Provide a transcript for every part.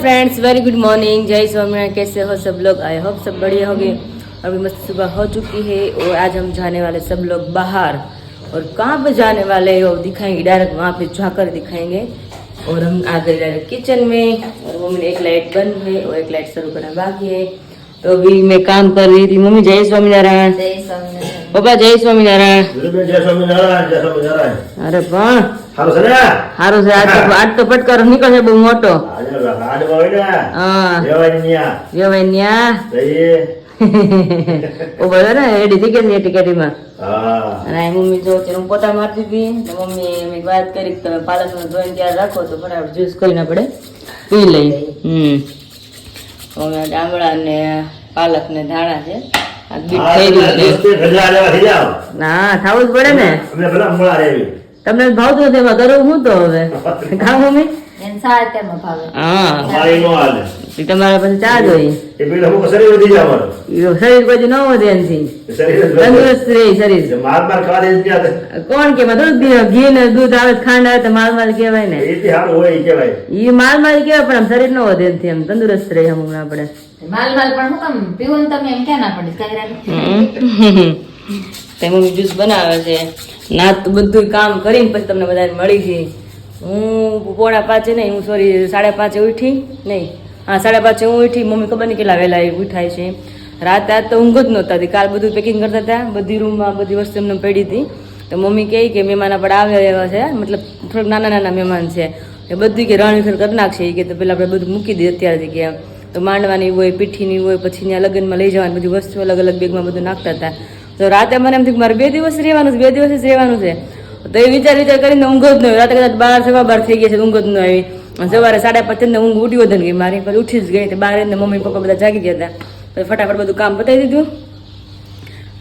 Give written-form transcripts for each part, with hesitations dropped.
Friends, very good morning. जय स्वामीनारायण। कैसे हो सब लोग? आई होप सब बढ़िया होंगे। अभी मस्त सुबह हो चुकी है और आज हम जाने वाले सब लोग बाहर। और कहाँ पे जाने वाले हैं वो दिखाएंगे, डायरेक्ट वहाँ पे जाकर दिखाएंगे। और हम आ गए डायरेक्ट किचन में और मम्मी ने एक लाइट बंद है और एक लाइट शुरू करना बाकी है। तो अभी मैं काम कर रही थी। मम्मी जय स्वामीनारायण। जय स्वामीनारायण। पापा जय स्वामीनारायण। जय स्वामीनारायण। जय स्वामीनारायण। अरे પણ હારું છે ને? હારું છે। આજ તો ફટકારો નીકળશે બહુ મોટો। આજ હોય ને? હા વેવાઈન્યા વેવાઈન્યા वो बोला ना रेडी थी के टिकटीમાં। અને મમ્મી જો હું પોતા મારતી હતી તો મમ્મી મેં વાત કરી કે તમે પાલકનો ધોઈને તૈયાર રાખો તો ફટાફટ જ્યુસ કરીને આપણે પી લઈ। હવે ડામડા ને પાલક ને ધાણા છે આ બીટ થઈ રહ્યું છે। ગજરા લેવા થઈ જાવ ના ખાવું જ પડે ને। અમને ભલા મળા રેવી તમને ભાવતું નથી એમાં કરું હું તો હવે ખાવ મમ્મી એન સાતેમાં ભાવે। હા મારી નો હાલે તમારે પછી ચા જોઈ એ પેલો હું શરીર વધી જવાનું શરીર પછી ન વધે એનથી શરીર તંદુરસ્ત રહે શરીર। માર માર ખાવા દે ત્યાં કોણ કે દૂધ ઘી ને દૂધ આવે ખાંડ આવે તો માલ માલ કહેવાય ને। એથી હારું હોય ઈ કહેવાય ઈ માલ માલ કહેવાય પણ આમ શરીર ન વધે એનથી એમ તંદુરસ્ત રહે હમણાં આપણે। માલ માલ પણ હું કામ પીવું તમે એમ ક્યાં ના પડી કાંઈ તે મમ્મી જ્યુસ બનાવે છે ના તો બધું કામ કરીને પછી તમને બધાને મળી ગઈ। હું 4:30 નહીં હું સોરી 5:30 ઉઠી નહીં હા 5:30 હું ઉઠી। મમ્મી ખબર નહીં કેટલા વહેલા ઉઠાય છે। રાત આજ તો ઊંઘ જ નહોતા કાલ બધું પેકિંગ કરતા હતા બધી રૂમમાં બધી વસ્તુ એમને પડી હતી। તો મમ્મી કહે કે મહેમાન આપણે આવ્યા એવા છે મતલબ થોડાક નાના નાના મહેમાન છે એ બધું કે રણવીખર કરી નાખશે કે તો પેલા આપણે બધું મૂકી દઈએ અત્યારથી કે તો માંડવાની હોય પીઠીની હોય પછી ત્યાં લગ્નમાં લઈ જવાની બધી વસ્તુ અલગ અલગ બેગમાં બધું નાખતા હતા। તો રાતે મને એમ થયું કે મારે 2 દિવસ રહેવાનું છે 2 દિવસ જ રહેવાનું છે તો એ વિચાર કરીને ઊંઘ જ ન આવી। રાતે કદાચ 12 થઈ ગયા છે ઊંઘ જ ન આવી। સવારે 5:30 ને ઊંઘ ઉઠી વધન ગઈ મારી પછી ઉઠી જ ગઈ। બહાર મમ્મી પપ્પા બધા જાગી ગયા હતા તો ફટાફટ બધું કામ પતાવી દીધું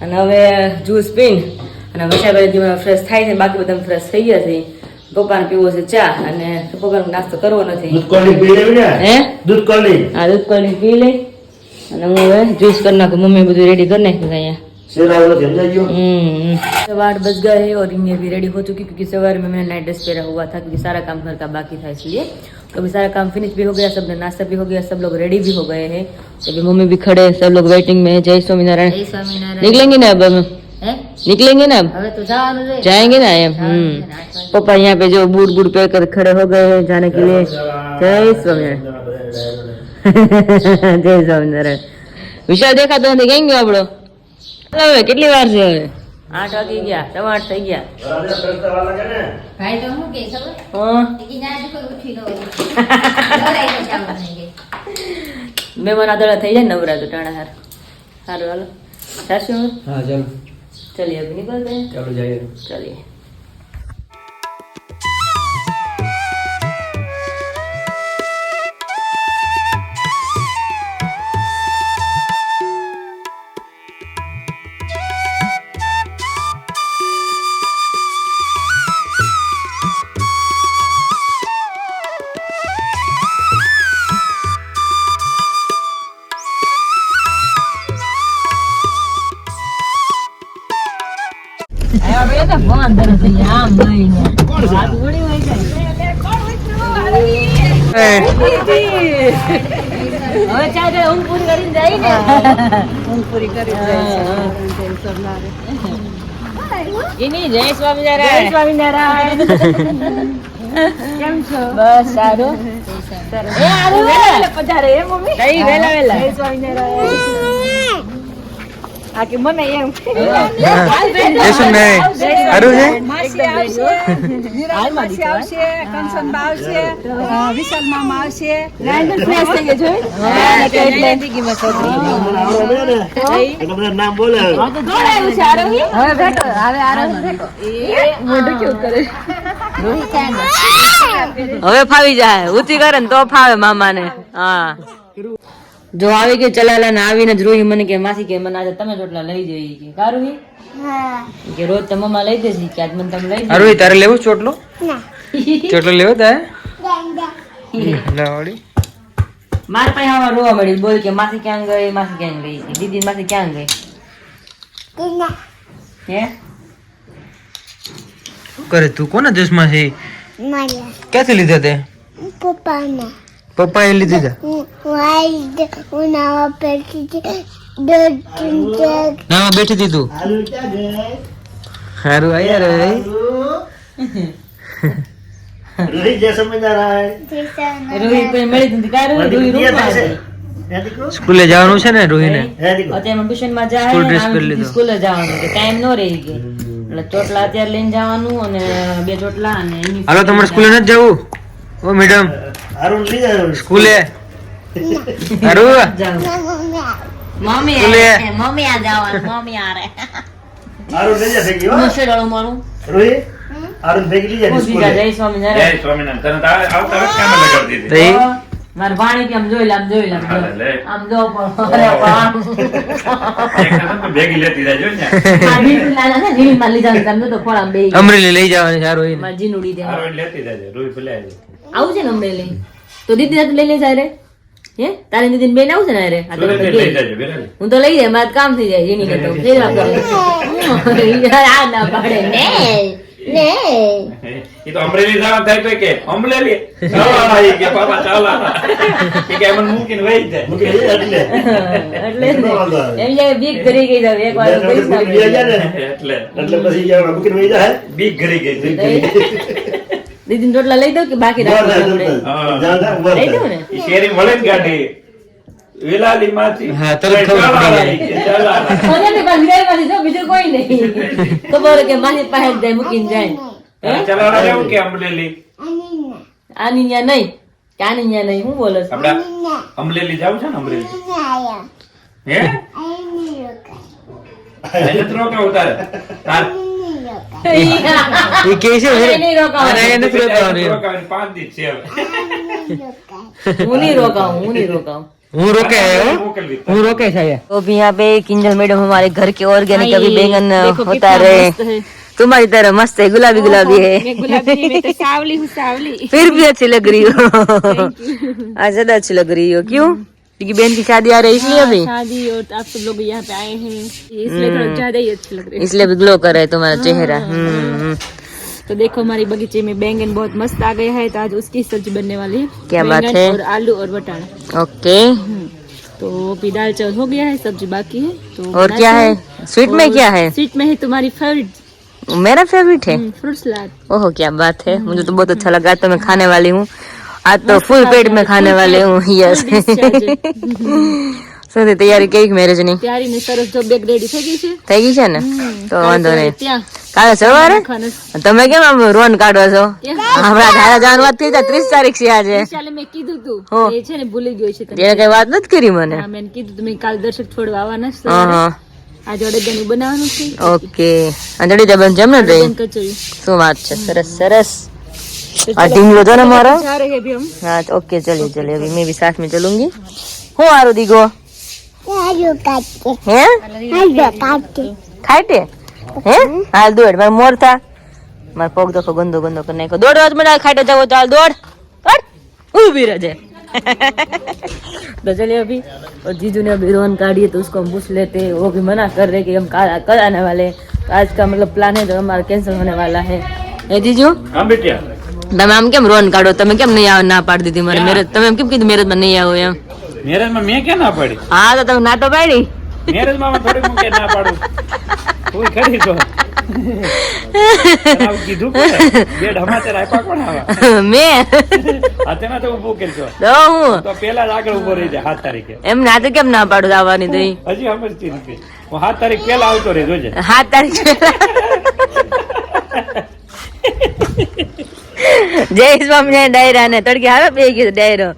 અને હવે જ્યુસ પીને અને વસાભાઈ ફ્રેશ થાય છે બાકી બધા ફ્રેશ થઈ ગયા છે। પપ્પાને પીવો છે ચા અને પપ્પાનો નાસ્તો કરવો નથી। દૂધ કોલ્ડ પી લેવી ને હે દૂધ કોલ્ડ હા દૂધ કોલ્ડ પી લઈ અને હું હવે જ્यूस કરી નાખું। मम्मी બધું रेडी कर नाखी અહીંયા। सवार बज गए हैं और ये भी रेडी हो चुकी क्योंकि सवार में मैंने नाइट ड्रेस पहना हुआ था क्योंकि सारा काम घर का बाकी था इसलिए। तो अभी सारा काम फिनिश भी हो गया सबने नाश्ता भी हो गया सब लोग रेडी भी हो गए हैं। तो अभी मम्मी भी खड़े सब लोग वेटिंग में। जय स्वामीनारायण। जय स्वामीनारायण। निकलेंगे ना अब हम निकलेंगे ना अब હવે તો જવાનું છે जाएंगे ना एम पापा यहाँ पे जो बूट बूट पे कर खड़े हो गए हैं जाने के लिए। जय स्वामीनारायण। जय स्वामीनारायण। विशाल देखा तो नहीं कहेंगे आपड़ो હવે કેટલી વાર છે? હવે 8 વાગી ગયા 8:15 થઈ ગયા। ભાઈ તો હું કે ખબર હા કે ના જ કોઈ ઉઠી ન હોય લડાઈ તો ચાલુ નહીં ગઈ મહેમાન આદળા થઈ જાય નવરા તો ટાણા હાર સારું હાલો સાસુ हाँ चलो चलिए अभी निकलते हैं। चलो जाइए। चलिए હવે ચાલે ઊંઘ પૂરી કરીને જાય ને ઊંઘ પૂરી કરી એની જય સ્વામિનારાયણ। જય સ્વામિનારાયણ। કેમ છો? બસ સારું એ આરું વેલા પધારે એ મમ્મી કઈ વેલા વેલા જય સ્વામિનારાયણ। આ કે મને એમ જયસુન નહીં આરું છે માસી આવશે વિરાજ માસી આવશે કંચન બા આવશે વિશાલ મામા આવશે નાઈન્ડર ફ્રેશ થઈ ગયો જોઈ હા એટલે જિંદગીમાં છોકરી નામ બોલે હા તો જોડાયું છે આરોહી હવે બેઠો હવે આરોહી બેઠો એ મોઢું કેવું કરે હવે ફાવી જાય ઊંચી કરે ને તો ફાવે મામાને। હા જો આવી કે ચલાલા ને આવીને જ રોહી મને કે માસી કે મને આજે તમે રોટલા લઈ જઈ કે કારુહી હા કે રોજ તો મમ્મા લઈ દેસી કે આજ મને તમે લઈ અરે તારે લેવો ચોટલો ના ચોટલો લેવો તારે લાવડી માર પાસે આવા રોવા મળી બોલ કે માસી ક્યાં ગઈ માસી ક્યાં ગઈ દીદી માસી ક્યાં ગઈ હે કરે તું કોના ચશ્મા છે ક્યાંથી લીધા તે પપ્પાએ લીધી હતા ના બેઠી હતી તું સારું આયા રે रोहित जैसा समझदार है રોહિત કોઈ મળી નથી કારું રોહિત રૂમમાં છે. સ્કૂલે જવાનું છે ને રોહીને અત્યારે ટ્યુશન માં જાય સ્કૂલ ને ડ્રેસ આમ પહેરી લીધો. સ્કૂલે જવાનું કે ટાઈમ નો રહી ગયો એટલે ચોટલા અત્યારે લઈને જવાનું અને 2 ચોટલા અને એની હાલો તમારે સ્કૂલે નથી જવું ઓ મેડમ अरुण ली जाए સ્કૂલે હારું જાવ. મમ્મી સ્કૂલે. મમ્મી આ જવાનું મમ્મી આ રે अरुण ले जा फेंकी हो નશે ડાળું મારું रोहित अरुण फेंक ली जाए પૂછી स्कूल જા, જય સ્વામિનારાયણ. જય સ્વામિનારાયણ. તને તો આવતા વખતે કામ લગાડી દીધી. તો એ મારે વાણી કે આમ જોઈ લે આમ જોઈ લે આમ જોઈ લે. લે. આમ જો પણ અરે વાહ. એક વખત તો ભેગી લેતી જાજો ને. આ રીલ લાલા ને રીલ માં લીધા હતા, તમને તો ખોળામાં બેહી ગયા. અમરેલી લઈ જવાની છે આ રોહીને મારી જીનુડી દે. હારો એટલે લેતી જાજો. રૂઈ ભૂલાય જાય. આવું છે ને અમરેલી તો દીદી ને લઈ લે જાય રે હે તારી દીદી બેન આવું છે ને રે આ તો સુરત ગઈ. લઈ જાજો બેરાલી. હું તો લઈ જાય મારે કામ થઈ જાય એની ને તો ફેરવા કરે આ ના પાડે ને ને એ તો અમરેલી જવા થાય તો કે અમરેલી ચાલો ઈ કે બાબા ચાલો એ કે મને મૂકીને વહી જાય. मुझे अटले એટલે જ ને. એમ જાય બીક કરી ગઈ જાવ એક વાર પૈસા मुझे लिया जाए એટલે अटले बस ये मुझे नहीं जाए બીક ઘરી ગઈ હતી. દીદી રોટલા લઈ દો કે બાકી રાખો આપણે? લઈ દો ને ઈ શેરી મળે ને ગાડી વેલાલી માંથી હા, તરત ખબર પડી કે ચાલો મને બી બસ વિરાયમાંથી જો બીજું કોઈ નહીં ખબર કે મારી પાસે જ જાય મૂકીને જાય ચાલો રહેવું કે અમરેલી આની ન્યા નહીં કે આની ન્યા નહીં હું બોલો છો? આપડા અમરેલી જાવ છે ને અમરેલી હે એને તો રોકાવું તારે તાર એ કે છે આને નહીં રોકાવાનું. આને એને નથી રોકાવાનું એમ. રોકાવાની 5 દિવસ છે હવે. હું નહીં રોકાऊं હું नहीं रोकाऊं હું રોકે મોકલવી હું રોકે છે तो अभी यहाँ पे किंजल मैडम हमारे घर के ऑर्गेनिक अभी बैंगन होता रहे तुम्हारी तरह मस्त है गुलाबी गुलाबी है फिर भी अच्छी लग रही हो आज ज्यादा अच्छी लग रही हो क्यों क्योंकि बहन की शादी आ रही है इसलिए अभी शादी और आप सब लोग यहाँ पे आए हैं इसलिए थोड़ा ज्यादा ही अच्छे लग रहे इसलिए भी ग्लो कर रहा है तुम्हारा चेहरा हैं तो देखो हमारी बगीचे में बैंगन बहुत मस्त आ गया है तो आज उसकी सब्जी बनने वाली है क्या बात बैंगन है? और आलू और बटाना ओके तो अभी दाल चावल हो गया है सब्जी बाकी है तो और क्या है स्वीट में और क्या है स्वीट में है तुम्हारी फेवरेट मेरा फेवरेट है फ्रूट सलाद ओह क्या बात है मुझे तो बहुत अच्छा लगा तो मैं खाने वाली हूँ आज तो फुल पेट में खाने वाले हूँ यस શું તૈયારી કેવી મેરેજ ની તૈયારી ને સરસ જો બેગ રેડી થઈ ગઈ છે થઈ ગઈ છે ને તો વાંધો નહીં ત્યાં કાલે સવારે ખાને તમે કેમ આમ રોન કાઢો છો હમણાં ધારા જવાનું વાત થઈ 30 તારીખ છે આજે ચાલે મેં કીધું તું હો. એ છે ને ભૂલી ગયો છે તમે એને કઈ વાત નથી કરી મને હા મેં કીધું તમે કાલ દર્શક છોડવા આવવાના છે હા સવારે. હા આજે અડદિયાનું બનાવવાનું છે ઓકે અંજળી જબન જેમ ને દહીં અડદિયાની કચોરી શું વાત છે સરસ સરસ આ ઢીંગલો તો ને મારો जा रहे हैं अभी हम हाँ तो ओके चलिए चलिए अभी मैं भी साथ में चलूंगी હું આરો દીગો હે ખાઈટે હે હાલ દોડ માર મોર થા માર પગ દોખો ગંદો ગંદો કરી નાખો દોડ રોજ મને ખાઈટે જાવ તો હાલ દોડ ઊભી રહેજે तो चलिए अभी और जीजू ने अभी रोन काढ़ी तो उसको हम पूछ लेते हैं वो भी मना कर रहे कि हम कल आने वाले हैं तो आज का मतलब प्लान है तो हमारा कैंसिल होने वाला है जीजू હા બેટા તમે આમ કેમ રોન કાઢો તમે કેમ નહીં આવો ના પાડી દીધી મારે મેરેજ તમે કેમ કીધું મેરેજ માં નહીં આવો એમ મેરેજ માં મેં ક્યાં ના પાડી હા તો તમે ના તો પાડી મેરેજ માં થોડી હું કે ના પાડું કોઈ ખરી તો આવું કીધું કોને? બેડ હમાતે રાખ્યા કોણ આવા મેં હાથેમાં તો ઊભું કરશો તો હું તો પેલા જ આગળ ઊભો રહી જાય 7 તારીખે એમ ના તો કેમ ના પાડું આવવાની તો ઈ? હજી સમજતી નથી હું 7 તારીખ પેલા આવતો રહે જોજે 7 તારીખ જય સ્વામિનારાયણ ડાયરા ને તડકે આવે બે ગયો ડાયરો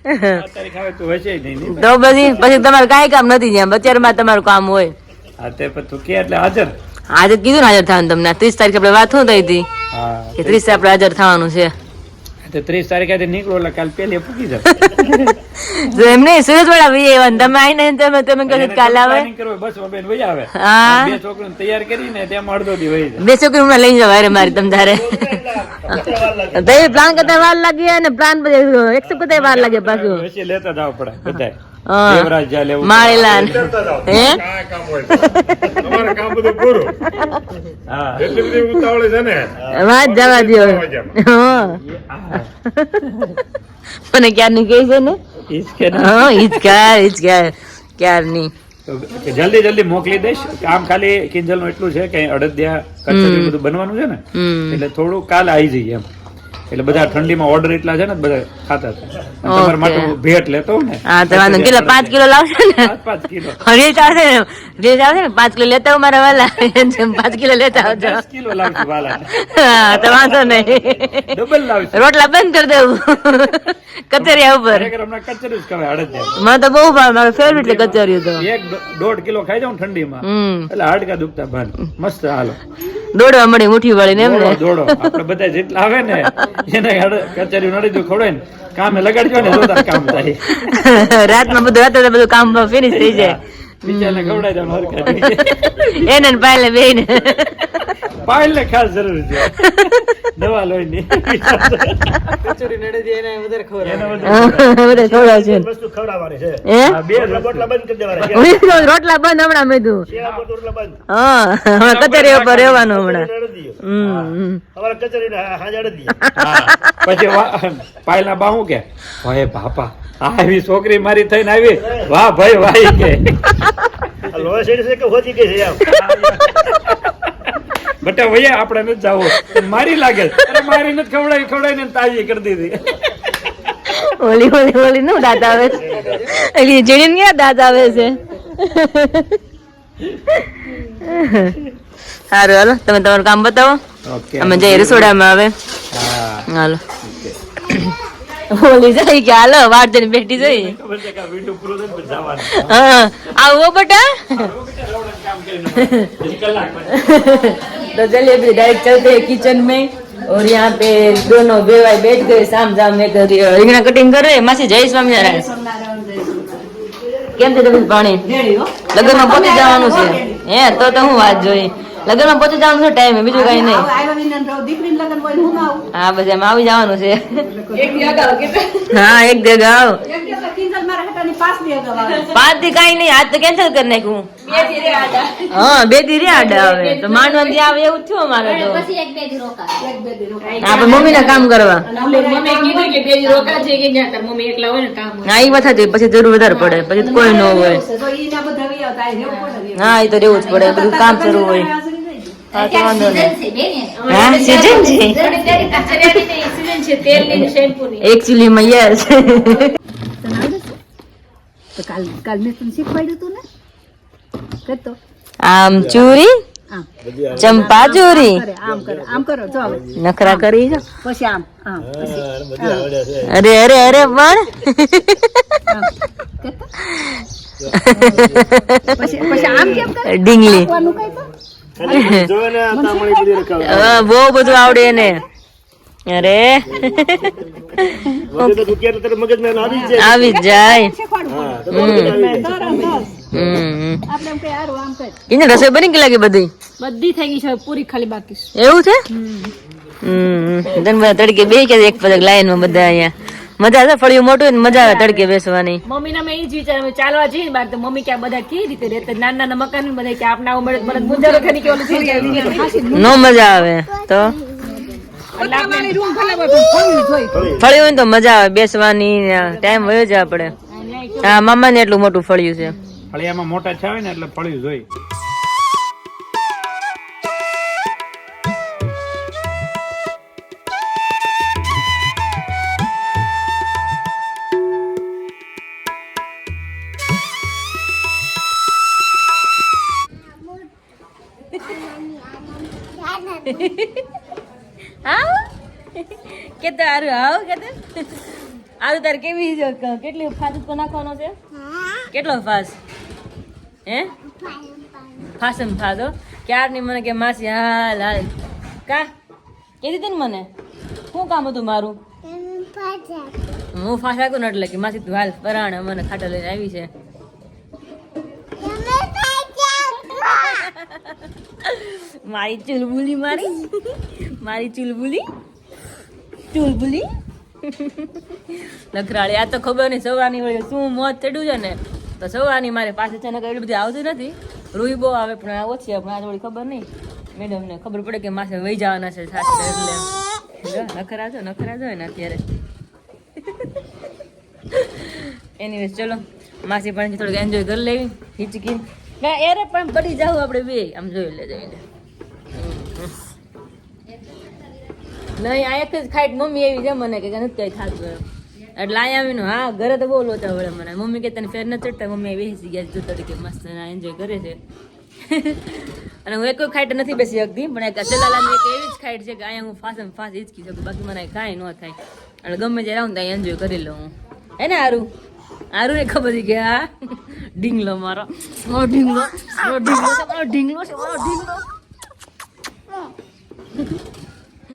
7 તારીખ આવે તો હશે નહીં તો પછી તમારે કાંઈ કામ નથી જ્યાં બજારમાં તમારું કામ હોય હા તે પણ તું કે એટલે હાજર આજે કીધું ને હાજર થવાનું તમને 30 તારીખે આપણે વાત શું થઈ હતી હા કે 30 આપણે હાજર થવાનું છે તો 30 તારીખે નીકળો એટલે કાલ પેલી પૂકી જાય તો એમ નહીં સુરત વાળા ભાઈ એવા તમે આવીને તમે તમે કહો છો કે કાલે આવે પ્લાનિંગ કરવું બસ બેન વહી આવે હા. બે છોકરીને તૈયાર કરીને તેમાં અડધો દી વહી જાય બે છોકરી હમણાં લઈ જાવ અરે મારી તમ તારે તો એ પ્લાન કરતા વાર લાગી અને પ્લાન પછી એક્સેપ્ટ કરતા વાર લાગે પાછું પછી લેતા જાવ પડે બધાય હા. દેવરાજ જા લેવું માળેલા કરતા જાઓ. હે કાંઈ કામ હોય તો. અમારે કામ બધું પૂરું. હા એટલી બધી ઉતાવળી છે ને. વાત જવા દો હા મને ક્યારની કહે છે ને ઈજ કે ના. હા હિચકાર ક્યારની તો જલ્દી જલ્દી મોકલી દઈશ કામ ખાલી કિંજલ નું એટલું છે કે અડદિયા કચરી બધું બનવાનું છે ને હમ એટલે થોડું કાલે આવી જઈએ એમ એટલે બધા ઠંડીમાં ઓર્ડર એટલા છે ને બધા ખાતા હતા અને તમારા માટે હું ભેટ લેતો હોઉં ને હા તો વાંધો નહીં. કેટલા 5 કિલો લાવશે ને 5 કિલો રેટ આવશે ને 5 કિલો લેતા આવો મારા વાલા 5 કિલો લેતા આવજો 10 કિલો લાવશું વાલા હા તો વાંધો નહીં ડબલ લાવશું રોટલા બંધ કરી દેવું કચરિયા ઉપર ખરેખર હમણાં કચરી જ ખવાય અડદિયા મને તો બહુ ભાવે મારો ફેવરેટ છે કચરિયું તો 1.5 કિલો ખાઈ જાઉં ઠંડીમાં એટલે હાડકા દુખતા બંધ મસ્ત હાલો દોડવા મળી મુઠ્ઠી વાળી ને એમ ને દોડો આપણે બધા જેટલા આવે ને એને કચેરી નડી દો ખવડાય ને કામે લગાડજો ને તો તાર કામ થાય રાતમાં બધું કામ ફિનિશ થઈ જાય બીજાને ખવડાવી દેવાનું હરખા એને ને પાયલે બેયને પાયલ ને ખાસ જરૂર છે દવા લોહીની કચોરી નડે છે એને વધારે ખબર બધા થોડા છે વસ્તુ ખવડાવવાની છે હે આ બે રોટલા બંધ કરી દેવાના છે. રોટલા બંધ હમણાં મેં કીધું. શિયાળા પર રોટલા બંધ. હા હમણાં કચેરી ઉપર રહેવાનું હમણાં અડદ દીયો. હમ અમારે કચેરીને હાજે અડદ દીયો. હા. પછી પાયલના બા હું કે ભાઈ બાપા આવી છોકરી મારી થઈને આવી વાહ ભાઈ વાહ ઈ કે આ લોહી શેરી છે કે હોતી ગઈ છે આમ. બટા ભૈયા આપણે નથી જાવું મારી લાગે છે. અરે મારી નથી ખવડાવીને તાજી કરી દીધી ઓલી નું દાંત આવે છે એલી જેડીને ક્યાં દાંત આવે છે સારું હાલો તમે તમારું કામ બતાવો ઓકે અમે જઈએ રસોડામાં આવે હા હાલો ઓલી જાય કે હાલો વાર જઈને બેઠી જઈ ખબર છે કે આ વિડિયો પૂરો થાય ને પછી જવાનું हाँ आओ बेटा કલાક तो चलिए फिर डायरेक्ट चलते हैं किचन में और यहाँ पे दोनों बेवाई बैठ गए साम साम में રીંગણા કટિંગ કરે માસી જય સ્વામિનારાયણ કેમ છે તમે પાણી લગ્નમાં પહોંચી જવાનું છે હે તો હું વાત જોઈ લગ્નમાં પહોંચી જવાનું છે ટાઈમે બીજું કઈ નહીં હા બસ એમ આવી જવાનું છે હા એક જગ્યા આવ 5 થી કઈ નહીં આજ તો કેન્સલ કરી નાખ્યું હા 2 દી રે આડા આવે તો માંડવા થી આવે એવું થયું અમારે તો પછી એક બે દી રોકા આપણે મમ્મી ના કામ કરવા મમ્મી કીધું કે બે રોકા છે કે જ્યાં તાર મમ્મી એકલા હોય ને કામ હોય. હા એ વાત હતી પછી જરૂર વધારે પડે પછી કોઈ ન હોય હા એ તો રહેવું જ પડે બધું કામ શરૂ હોય હા તો વાંધો નહીં હા સીઝન છે કચરિયાની નહીં, season છે તેલની ને શેમ્પૂની. એકચ્યુઅલી માં યસ તો કાલ મેં તને શીખવાડ્યું હતું ને કરતો આમ ચૂરી આમ ચંપા ચોરી કરે આમ કરો જો હવે નખરા કરી જો પછી આમ આમ પછી બધી આવડે છે. અરે અરે અરે પણ આમ કરતો પછી આમ કેમ કરે ડીંગલી આપવાનું કઈ તો ખાલી જોવે ને આ તામણી બધી રખાવે. બહુ બધું આવડે એને અરે બધું તો તું ક્યારે તારે મગજમાં આવી જ જાય. આવી જ જાય શીખવાડવું હા, તો બધું આવી જાય. આપણે એમ કઈ હારું આમ કઈ એને રસોઈ બની ગઈ લાગે બધી બધી થઈ ગઈ છે પૂરી ખાલી બાકી છે. એવું છે તને બધા તડકે બે કે એક પગ લાઈન માં બધા અહીંયા મજા આવે ફળિયું મોટું હોય ને મજા આવે તડકે બેસવાની મમ્મી ના મેં એ જ વિચાર અમે ચાલવા જઈએ ને બહાર તો મમ્મી કે આ બધા કેવી રીતે રહેતા નાના નાના મકાન ને બધા કે આપના ઉમર મને મુંજારો ખરી કે ઓલું થઈ જાય નો મજા આવે તો પોતાવાળી રૂમ ભલે હોય પણ ફળિયું જોઈ ફળિયું હોય ને તો મજા આવે બેસવાની ટાઈમ વયો જાય આપણે હા મામા ને એટલું મોટું ફળિયું છે ફળિયામાં મોટા છે ને એટલે ફળિયું જોઈ કે તો આરું આવ કે આરું તાર કેવી કેટલી ફાસ ઉપર નાખવાનો છે કેટલો ફાસ હે ફાસમ ફાસો ક્યારની મને કે માસી હાલ હાલ કા કીધી હતી ને મને શું કામ હતું મારું હું ફાસ રાખું ને એટલે કે માસી તું હાલ પરાણે મને ખાટા લઈને આવી છે મારી ચુલબુલી મારી ચુલબુલી નખરાળી આ તો ખબર નહીં સવારની વળી શું મોત ચડ્યું છે ને તો સવારની મારે પાસે છે ને એટલી બધી આવતી નથી રૂઈ બહુ આવે પણ આ ઓછી આવે પણ આ થોડી ખબર નહીં મેડમને ખબર પડે કે માસે વહી જવાના છે સાચે એટલે નખરા જો ને અત્યારે એનીવેઝ ચલો માસી પણ થોડુંક એન્જોય કરી લેવી હિચકી ના એરે પણ પડી જાવ આપણે બે આમ જોઈ લે જઈને નહીં આ એક જ ખાઈટ મમ્મી એવી છે મને કે નથી કઈ થતું એમ એટલે અહીંયા આવીને હા ઘરે તો બહુ લોચા વળે મને મમ્મી કે તને ફેર ન ચડતા મમ્મી બેસી ગયા જો તરીકે મસ્ત એન્જોય કરે છે અને હું એક ખાઈટ નથી બેસી શકતી પણ એક ચલાલાની એક એવી જ ખાઈટ છે કે અહીંયા હું ફાસ્ટ હિચકી શકું બાકી મને કાંઈ ન થાય એટલે ગમે જ્યારે આવું ત્યાં એન્જોય કરી લઉં હું હે ને આરું ને ખબર છે કે હા ઢીંગલો મારો ઢીંગલો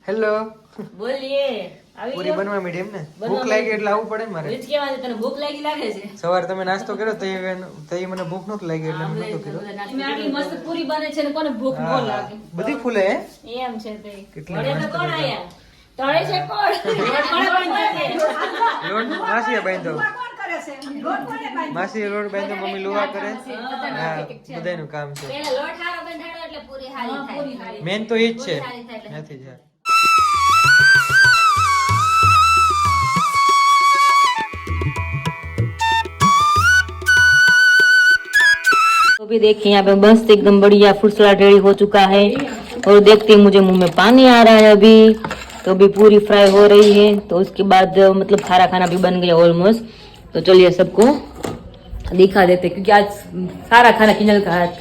હેલો બોલીએ પૂરી બનવા માંડી એમ ને ભૂખ લાગી એટલે આવવું પડે ને મારે રીત કેવા છે તને ભૂખ લાગી લાગે છે સવારે તમે નાસ્તો કર્યો તો મને ભૂખ નહોતી લાગી એટલે મેં નહોતો કર્યો આટલી મસ્ત પૂરી બને છે ને કોને ભૂખ ન લાગે બધી ફૂલે હે એમ છે તે કેટલી વડે તો કોણ આયા તળે છે કોણ કોણે બાંધ્યા છે લોટ માસીએ બાંધ્યો માસીએ લોટ બાંધ્યો મમ્મી લુવા કરે હા બધાયનું કામ છે પેલા લોટ હારો બંધાડો એટલે પૂરી હારી થાય. મેન તો ઈ જ છે નથી જ तो भी देखिए यहाँ पे मस्त एकदम बढ़िया फ्रूट सलाद रेडी हो चुका है और देखते ही मुझे मुंह में पानी आ रहा है अभी तो अभी पूरी फ्राई हो रही है तो उसके बाद मतलब सारा खाना भी बन गया ऑलमोस्ट तो चलिए सबको दिखा देते क्योंकि आज सारा खाना किंजल का हाथ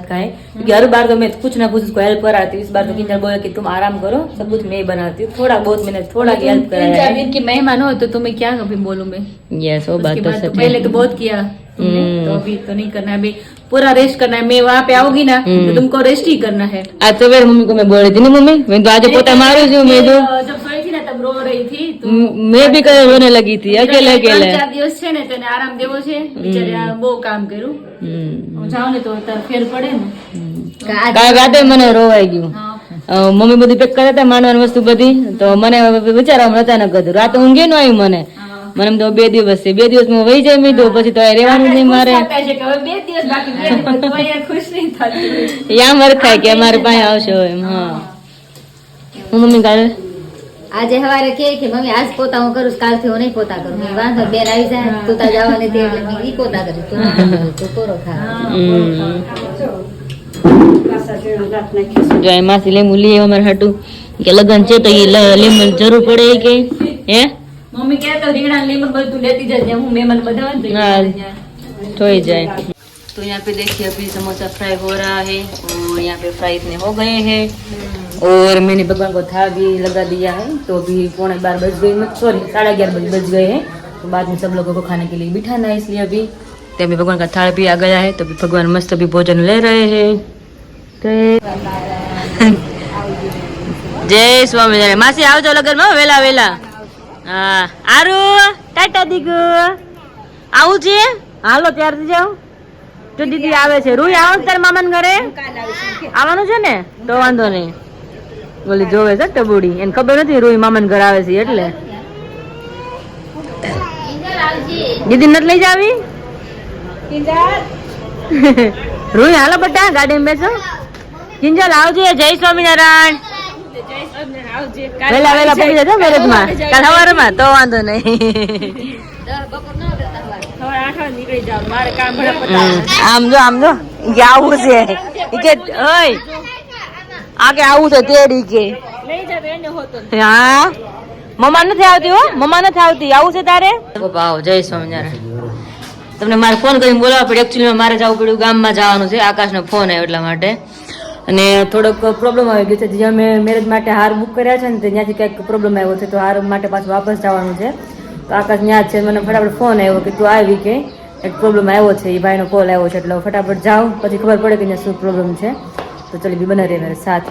का है क्योंकि हर बार तो मैं कुछ ना कुछ उसको हेल्प कराती हूँ इस बार तो किंजल बोला कि तुम आराम करो सब कुछ मैं ही बनाती हूँ थोड़ा बहुत मैंने थोड़ा की हेल्प कराया है दिन की मेहमान हो तो तुम्हें क्या कभी बोलूं मैं यस वो बात तो सच पहले तो बहुत किया तुमने, तो अभी तो नहीं करना है, अभी पूरा रेस्ट करना है. मैं वहाँ पे आऊंगी ना तो तुमको रेस्ट ही करना है. आज सवेरे मम्मी को मैं बोल रही थी ना मम्मी मैं तो आज पोता मारू छू मैं तो जब सोई थी ना तब रो रही थी तो मैं भी कहीं रोने लगी थी अकेले अकेले 4 દિવસ છે ને તેને આરામ દેવો છે બિચારે બહુ કામ કર્યું હું જાઉં ને તો ફેર પડે ને કાંઈ રાતે મને રોવાઈ ગયું મમ્મી બધી પેક કરે હતા માંડવાની વસ્તુ બધી તો મને વિચારવા અચાનક હતું રાતે ઊંઘે ન આવી મને મને એમ તો 2 દિવસ છે 2 દિવસ માં વહી જાય મેં તો પછી તો રહેવાનું નહીં મારે 2 દિવસ બાકી 2 દિવસ તો અહીંયા ખુશ નહીં થતી યા મર થાય કે અમારે પાસે આવશો એમ હા હું મમ્મી કાલે આજે સવારે કે મમ્મી આજ પોતા હું કરું કાલથી હું નહીં પોતા કરું મેં વાંધો બેન આવી જાય તું તા જવાની હતી એટલે મેં ઈ પોતા કરી તું કોરો ખા જો માસી લેમુ લઈએ અમારે હાટું કે લગન છે તો એ લેમુ જરૂર પડે કે હે मम्मी क्या तो રીંગણા લીંબુ બધું લેતી જજે હું મહેમાન બધા ठोई जाए तो यहाँ पे देखिए अभी समोसा फ्राई हो रहा है और यहाँ पे फ्राई इतने हो गए हैं और मैंने भगवान को था भी लगा दिया है तो अभी 11:15 बज गई सॉरी 11:30 बज गए हैं तो बाद में सब लोगों को खाने के लिए बिठाना है इसलिए अभी तो अभी भगवान का थाल भी आ गया है तो अभी भगवान मस्त अभी भोजन ले रहे हैं जय स्वामी मासी आओ जो लगन में वेला वेला હા આરુ ટાટા દીગુ આવું છે હાલો ત્યારથી જાઓ તો દીદી આવે છે રૂઈ આવો તાર મામાને ઘરે આવવાનું છે ને તો વાંધો નહીં બોલી જોવે છે ટબુડી એને ખબર નથી રૂઈ મામાને ઘરે આવે છે એટલે દીદી નથી લઈ જાવી રૂઈ હાલો બટા ગાડીમાં બેસો કિંજલ આવજે જય સ્વામિનારાયણ વેલા વેલા પડી જજો મેરેજ માં કાલ સવારમાં તો વાંધો નહીં આમ જો કે આવું છે કે ઓય આ કે આવું છે તેડી કે હા મમ્મા નથી આવતી હો મમ્મા નથી આવતી આવું છે તારે આવો જય સ્વામિનારાયણ તમને મારે ફોન કરીને બોલાવવા પડે એકચ્યુઅલી મારે જવું પડ્યું ગામમાં જવાનું છે આકાશનો ફોન આવ્યો એટલા માટે અને થોડોક પ્રોબ્લેમ આવી ગયો છે જ્યાં મેં મેરેજ માટે હાર બુક કર્યા છે ને ત્યાંથી કંઈક પ્રોબ્લેમ આવ્યો છે તો હાર માટે પાછું વાપસ જવાનું છે તો આકાશ ત્યાં છે મને ફટાફટ ફોન આવ્યો કે તું આવી કે એક પ્રોબ્લેમ આવ્યો છે એ ભાઈનો કોલ આવ્યો છે એટલે ફટાફટ જાઓ પછી ખબર પડે કે અહીંયા શું પ્રોબ્લેમ છે તો चलिए भी बना रहे मेरे साथ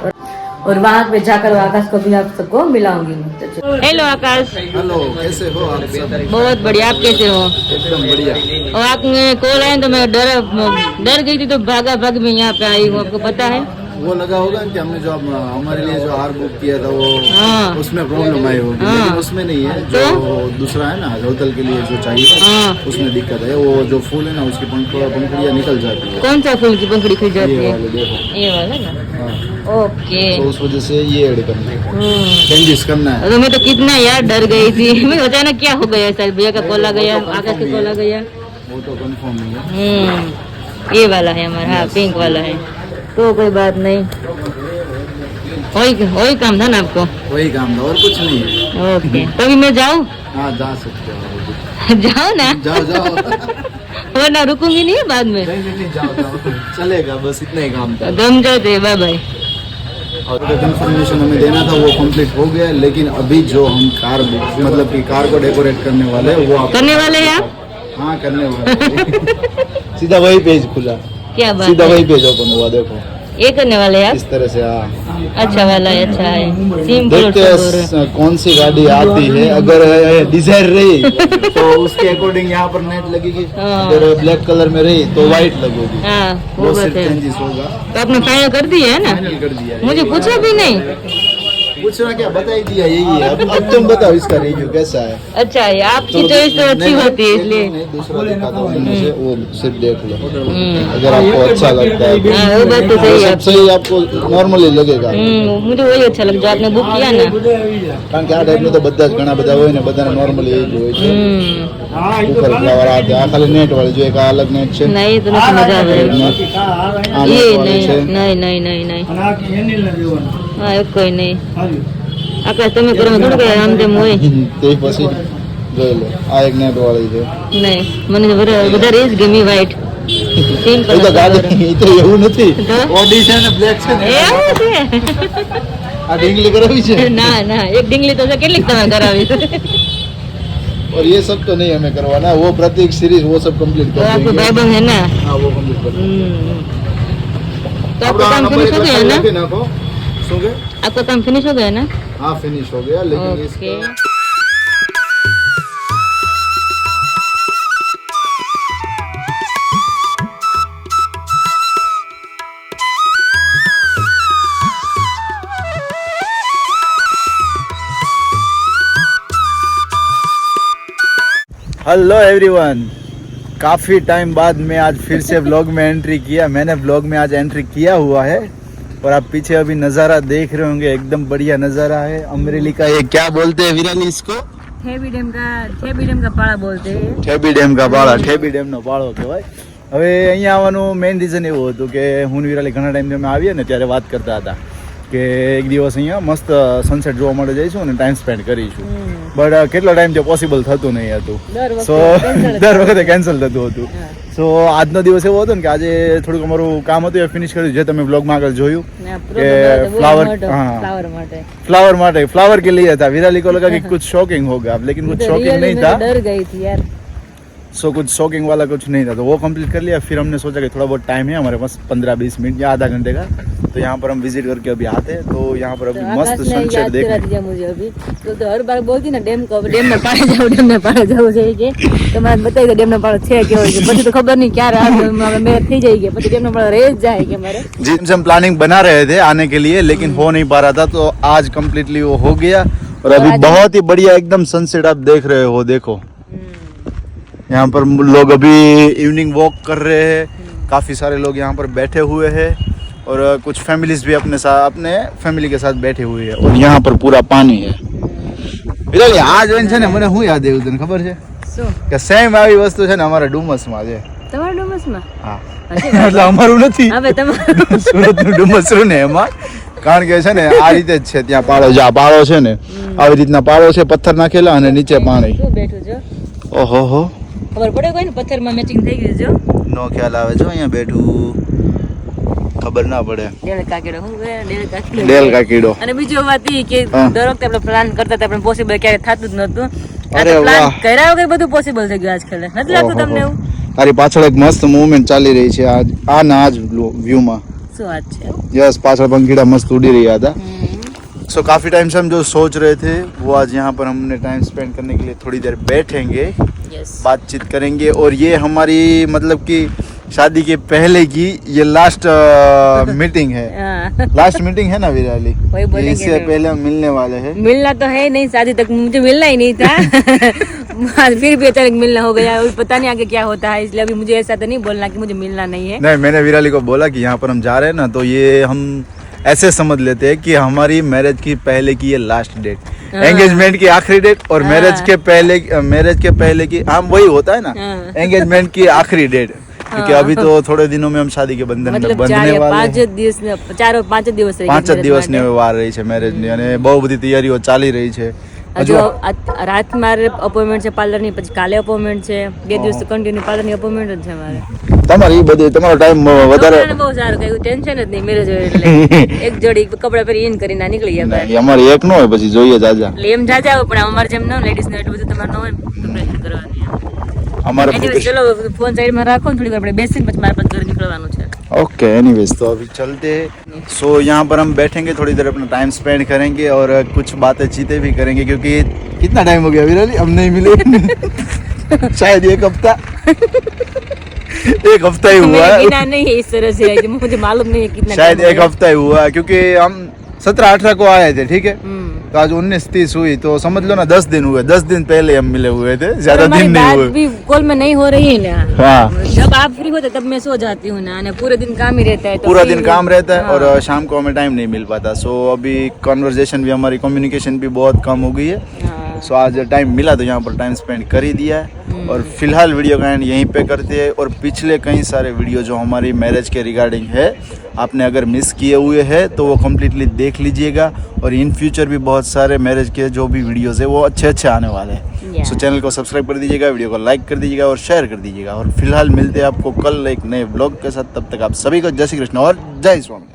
और वहाँ पे जाकर आकाश को भी आप सबको मिलाऊंगी हेलो आकाश हेलो कैसे हो आप सब बहुत बढ़िया आप कैसे हो एकदम बढ़िया और आपने कॉल आया तो मैं डर गई थी तो भागा भाग में यहाँ पे आई हूँ आपको पता है वो लगा होगा कि हमने जो हमारे लिए जो हार बुक किया था वो हाँ। उसमें प्रॉब्लम आई होगी, हाँ। लेकिन उसमें नहीं है। जो दूसरा है ना होटल के लिए जो चाहिए हाँ। उसमें दिक्कत है। वो जो फूल है ना उसकी पंखुड़ियाँ निकल जाती है। कौन सा फूल की पंखुड़ी खुल जाती ये है? वाले देखो। ये वाला ना? हाँ। ओके। तो उस वजह से ये ऐड करना है, चेंजेस करना है। तो मैं तो कितना यार डर गई थी। मैं अचानक क्या हो गया, शायद भैया का कॉल आ गया, आकाश का कॉल आ गया। वो तो कंफर्म नहीं है। ये वाला है हमारा, हाँ पिंक वाला है, तो कोई बात नहीं। वही काम था ना आपको? वही काम था और कुछ नहीं है। ओके, तो अभी मैं जाऊँ? हाँ जा सकते हो। जाओ ना। जाओ जाओ। वरना रुकूंगी नहीं बाद में। नहीं जाओ जाओ, चलेगा, बस इतना ही काम था। दम जाते, बाय बाय। और कंफर्मेशन हमें देना था वो कंप्लीट हो गया, लेकिन अभी जो हम कार मतलब कि कार को डेकोरेट करने वाले हैं वो आप करने वाले हैं आप? हाँ करने वाले। सीधा वही पेज खुला, क्या बात सीधा है? वही पेज ओपन हुआ, देखो ये करने वाले हैं आप? इस तरह से। हाँ अच्छा वाला है, अच्छा है, सिंपल। देखते हैं कौन सी गाड़ी आती है। अगर डिजायर रही तो उसके अकॉर्डिंग यहाँ पर नेट लगेगी, हाँ। अगर ब्लैक कलर में रही तो व्हाइट लगेगी। हाँ वो वो बात सिर्फ है। चेंजेस होगा। तो आपने फाइनल कर दिया है ना? फाइनल कर दिया है। मुझे पूछा भी नहीं। पूछना क्या, बता ही दिया, यही है। अब तुम बताओ इसका रिव्यू कैसा है। अच्छा है, आपकी चॉइस तो अच्छी होती है इसलिए। नहीं, दूसरा दिखाता हूँ इनमें से, वो सिर्फ देख लो अगर आपको अच्छा लगता है। हाँ वो बात तो सही है। सब सही आपको नॉर्मली लगेगा। मुझे वही अच्छा लगा जो आपने बुक किया ना। કારણ કે આ ટાઈપનું તો બધા જ ઘણા બધા હોય ને, બધાને નોર્મલી એ જ હોય છે। ઉપર ફ્લાવર આ આ ખાલી નેટ વાળી જો એક આ અલગ નેટ છે। नहीं तो नहीं मजा आवे। આ ये નેટ વાળી नहीं છે। नहीं नहीं नहीं नहीं हाँ एक कोई नहीं। आकाश તમે કરો થોડું કઈ આમ તેમ હોય તે પછી જોઈ લો, આ એક નેટ વાળી છે। નહીં, મને તો વધારે એ જ ગમી વ્હાઈટ સિમ્પલ। એ તો ગાડી એ તો એવું નથી, ઓડી છે ને બ્લેક છે ને। એવું છે? આ ડીંગલી કરાવી છે ના ના, એક ડીંગલી તો છે, કેટલીક તમે કરાવી? और ये सब तो नहीं हमें करवाना, वो प्रतीक सीरीज वो सब कंप्लीट तो कर आपको देंगे। भाई बहन है ना? हाँ वो कंप्लीट कर देंगे। तो आपका काम फिनिश हो गया है ना? नाखो શું કે? आपका काम फिनिश हो गया है ना? हाँ फिनिश हो गया, लेकिन ओके। इसका हेलो एवरीवन, काफ़ी टाइम बाद मैं आज फिर से व्लॉग में एंट्री किया। मैंने व्लॉग में आज एंट्री किया हुआ है और आप पीछे अभी नज़ारा देख रहे होंगे, एकदम बढ़िया नज़ारा है। अमरेली का ये क्या बोलते हैं विराली इसको? ठेबी डेम का पाड़ा बोलते हैं। ઠેબી ડેમ કા પાળા, ઠેબી ડેમનો પાળો કહેવાય। હવે અહીંયા આવવાનું મેઇન રીઝન એવું હતું કે હું વિરાલી ઘણા ટાઈમથી અમે આવીએ ને ત્યારે વાત કરતા હતા કે એક દિવસ અહીંયા મસ્ત સનસેટ જોવા માટે જઈશું અને ટાઈમ સ્પેન્ડ કરીશું, બટ કેટલો ટાઈમ તે પોસિબલ થતું નહીં હતું। સો દર વખતે કેન્સલ થતું હતું। સો આજનો દિવસ એવો હતો ને કે આજે થોડુંક અમારું કામ હતું એ ફિનિશ કર્યું, જે તમે બ્લોગમાં આગળ જોયું કે फ्लावर, हाँ फ्लावर माटे, फ्लावर के लिए था। विराली को लगा कि कुछ शॉकिंग होगा, लेकिन कुछ शॉकिंग नहीं था। डर गई थी यार। सो कुछ शॉकिंग वाला कुछ नहीं था, तो वो कंप्लीट कर लिया। फिर हमने सोचा कि थोड़ा बहुत टाइम है हमारे पास, 15-20 मिनट या आधा घंटे का, तो यहाँ पर हम विजिट करके अभी आते हैं। तो यहाँ पर अभी मस्त सनसेट देखने। मुझे अभी तो हर बार बोलती ना डेम में पाड़े जाओ, डेम में पाड़े जाओ जाइए तो मैं बताई कि डेम में पाड़ो छे के होय પછી તો ખબર નહીં ક્યારે આવે મેં થઈ જાય કે પછી डेम में पाड़ो रह जाए कि हमारे जिनसे हम प्लानिंग बना रहे थे आने के लिए, लेकिन हो नहीं पा रहा था, तो आज कम्प्लीटली वो हो गया। और अभी बहुत ही बढ़िया एकदम सनसेट आप देख रहे हो, देखो यहाँ पर लोग अभी इवनिंग वॉक कर रहे हैं, काफ़ी सारे लोग यहाँ पर बैठे हुए हैं और कुछ फैमिलीज भी अपने फैमिली के साथ बैठे हुए हैं। और यहाँ पर पूरा पानी है। વિરાલી આ જોઈને છે ને મને શું યાદ આવ્યું તને ખબર છે શું કે સેમ આવી વસ્તુ છે ને અમારા ડુમસમાં છે। તમારા ડુમસમાં? હા એટલે અમારું નથી, હવે તમારું સુરતનું ડુમસરું ને એમાં, કારણ કે છે ને આ રીતે જ છે ત્યાં પાળો, જે આ પાળો છે ને આવી રીતના પાળો છે, પથ્થર નાખેલા અને નીચે પાણી। શું બેઠું છો? ઓહો હો, ખબર પડે કોઈ ને પથ્થરમાં મેચિંગ થઈ ગયું જો નો ખ્યાલ આવે જો અહીંયા બેઠું, ખબર ના પડે। ડેલ કાકીડો હું ગયા ડેલ કાકીડો ડેલ કા કીડો। અને બીજી વાત એ કે હા. દર વખતે આપણે પ્લાન કરતા હતા પણ પોસિબલ ક્યારે થતું જ નહોતું। અરે પ્લાન વાહ. કર્યા વગર બધું પોસિબલ થઈ ગયું આજકાલ, નથી લાગતું તમને એવું? તારી પાછળ એક મસ્ત મૂવમેન્ટ ચાલી રહી છે આ ના આજ વ્યૂમાં। શું વાત છે? यस, पाछड़ पंखीड़ा मस्त उड़ी रहा था। सो काफ़ी टाइम से हम जो सोच रहे थे वो आज यहाँ पर हमने टाइम स्पेंड करने के लिए थोड़ी देर बैठेंगे, यस बातचीत करेंगे। और ये हमारी मतलब कि शादी के पहले की ये लास्ट मीटिंग है। हाँ। लास्ट मीटिंग है ना विराली? वही बोलेंगे इससे तो। पहले हम मिलने वाले हैं। मिलना तो है नहीं, शादी तक मुझे मिलना ही नहीं था। आज फिर भी अचानक मिलना हो गया, अभी पता नहीं आगे क्या होता है, इसलिए अभी मुझे ऐसा तो नहीं बोलना कि मुझे मिलना नहीं है। नहीं, मैंने विराली को बोला कि यहाँ पर हम जा रहे हैं ना, तो ये हम ऐसे समझ लेते हैं कि हमारी मैरिज की पहले की ये लास्ट डेट, एंगेजमेंट की आखिरी डेट और मैरिज के पहले की हम वही होता है ना, हाँ। एंगेजमेंट की आखिरी डेट। क्योंकि अभी तो थोड़े दिनों में हम शादी के बंधन में मतलब बंधने वाले 5 દિવસ 5 દિવસ રહી 5 દિવસની હવે વાર રહી છે મેરેજની અને બહુ બધી તૈયારીઓ ચાલી રહી છે। હજુ રાત મારે અપોઇન્ટમેન્ટ છે પાર્લરની, પછી કાલે અપોઇન્ટમેન્ટ છે, 2 દિવસ કન્ટિન્યુ પાર્લરની અપોઇન્ટમેન્ટ જ છે મારે। તમારી એ બધી તમારો ટાઈમ વધારે છોકરાને બહુ સારું કઈ ટેન્શન જ નહીં મેરેજ હોય એટલે એક જોડી કપડા પહેરી ઇન કરીને નીકળી ગયા બહાર। અમારે એક નો હોય પછી જોઈએ જાજા એટલે એમ જાજા હોય, પણ અમારે જેમ ન લેડીઝ ને એટલું બધું તમારે ન હોય પ્રિપરેશન કરવાની। અમારે Anyways, चलो फोन साइड में रखो, थोड़ी देर આપણે બેસીને પછી મારે પાછું ઘરે નીકળવાનું છે। ओके एनीवेज तो अभी चलते हैं। सो यहाँ पर हम बैठेंगे, थोड़ी देर अपना टाइम स्पेंड करेंगे और कुछ बातें चीतें भी करेंगे, क्योंकि कितना टाइम हो गया विराली हम नहीं मिले। शायद एक हफ्ता ही हुआ मैंने है, गिना नहीं है इस तरह से, मुझे मालूम नहीं है कितना शायद time एक हो हफ्ता ही हुआ है, क्योंकि हम 17-18 को आए थे, ठीक है, गया। तो आज 19-30 हुई, तो समझ लो ना 10 दिन हुए। 10 दिन पहले हम मिले हुए थे, ज्यादा हमारी दिन नहीं बात हुए। भी कॉल में नहीं हो रही है ना। हाँ, जब आप फ्री होते तब मैं सो जाती हूँ ना, और पूरे दिन काम ही रहता है, तो पूरा फिर- दिन काम रहता है हाँ। और शाम को हमें टाइम नहीं मिल पाता। सो अभी कॉन्वर्जेशन भी, हमारी कम्युनिकेशन भी बहुत कम हो गई है। हाँ। सो आज टाइम मिला तो यहाँ पर टाइम स्पेंड कर ही दिया है। और फिलहाल वीडियो का एंड यहीं पे करते हैं। और पिछले कई सारे वीडियो जो हमारी मैरिज के रिगार्डिंग है, आपने अगर मिस किए हुए हैं तो वो कम्प्लीटली देख लीजिएगा। और इन फ्यूचर भी बहुत सारे मैरिज के जो भी वीडियोस है वो अच्छे अच्छे आने वाले हैं। Yeah. सो चैनल को सब्सक्राइब कर दीजिएगा, वीडियो को लाइक कर दीजिएगा और शेयर कर दीजिएगा। और फिलहाल मिलते हैं आपको कल एक नए ब्लॉग के साथ। तब तक आप सभी को जय श्री कृष्ण और जय स्वामी।